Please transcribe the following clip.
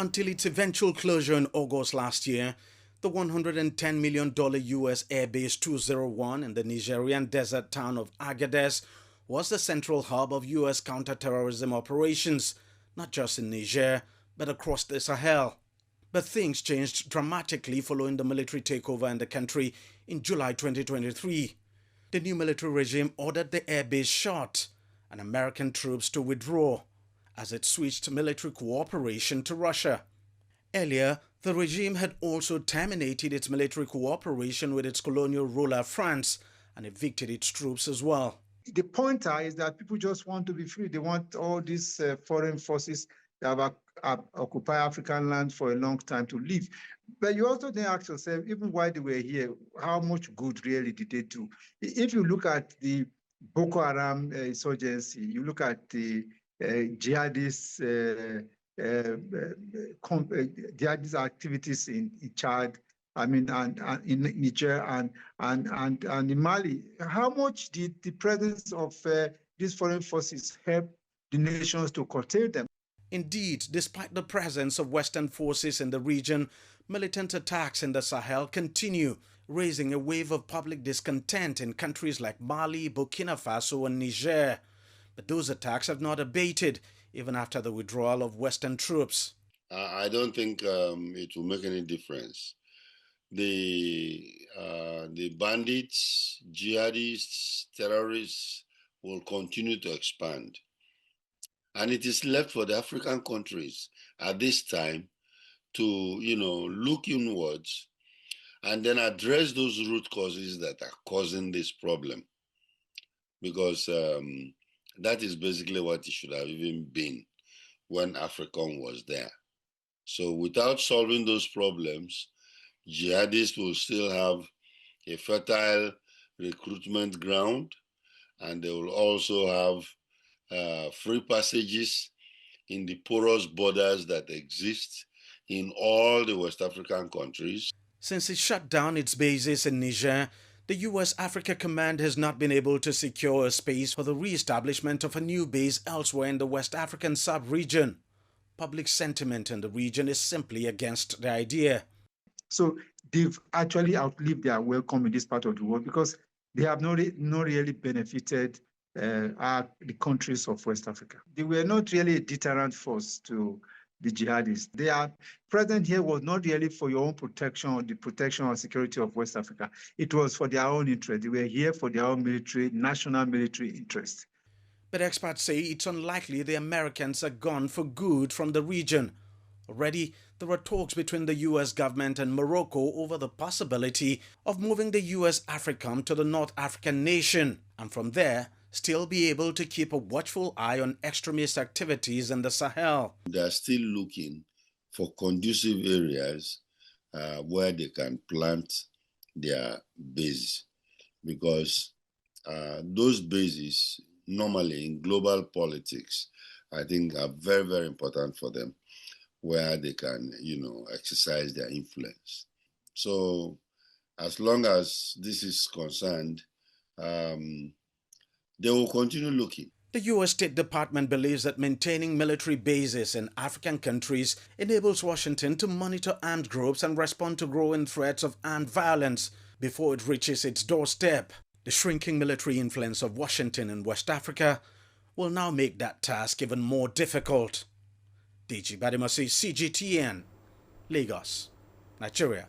Until its eventual closure in August last year, the $110 million U.S. Airbase 201 in the Nigerian desert town of Agadez was the central hub of U.S. counterterrorism operations, not just in Niger, but across the Sahel. But things changed dramatically following the military takeover in the country in July 2023. The new military regime ordered the airbase shut and American troops to withdraw, as it switched military cooperation to Russia. Earlier, the regime had also terminated its military cooperation with its colonial ruler France and evicted its troops as well. The pointer is that people just want to be free. They want all these foreign forces that have occupied African land for a long time to leave. But you also then ask yourself, even while they were here, how much good really did they do? If you look at the Boko Haram insurgency, you look at the jihadist activities in Chad, and in Niger and in Mali, how much did the presence of these foreign forces help the nations to curtail them? Indeed, despite the presence of Western forces in the region, militant attacks in the Sahel continue, raising a wave of public discontent in countries like Mali, Burkina Faso and Niger. But those attacks have not abated, even after the withdrawal of Western troops. I don't think it will make any difference. The bandits, jihadists, terrorists will continue to expand. And it is left for the African countries at this time to, look inwards and then address those root causes that are causing this problem. Because that is basically what it should have even been when AFRICOM was there. So without solving those problems, jihadists will still have a fertile recruitment ground, and they will also have free passages in the porous borders that exist in all the West African countries. Since it shut down its bases in Niger, the U.S. Africa Command has not been able to secure a space for the re-establishment of a new base elsewhere in the West African sub-region. Public sentiment in the region is simply against the idea. So they've actually outlived their welcome in this part of the world because they have not really benefited the countries of West Africa. They were not really a deterrent force to the jihadists. Their presence here was not really for your own protection or the protection or security of West Africa. It was for their own interest. They were here for their own national military interest. But experts say it's unlikely the Americans are gone for good from the region. Already, there are talks between the U.S. government and Morocco over the possibility of moving the U.S. AFRICOM to the North African nation, and from there, still be able to keep a watchful eye on extremist activities in the Sahel. They are still looking for conducive areas where they can plant their base, because those bases normally in global politics, I think, are very, very important for them, where they can, exercise their influence. So as long as this is concerned, they will continue looking. The U.S. State Department believes that maintaining military bases in African countries enables Washington to monitor armed groups and respond to growing threats of armed violence before it reaches its doorstep. The shrinking military influence of Washington in West Africa will now make that task even more difficult. DG Badimasi, CGTN, Lagos, Nigeria.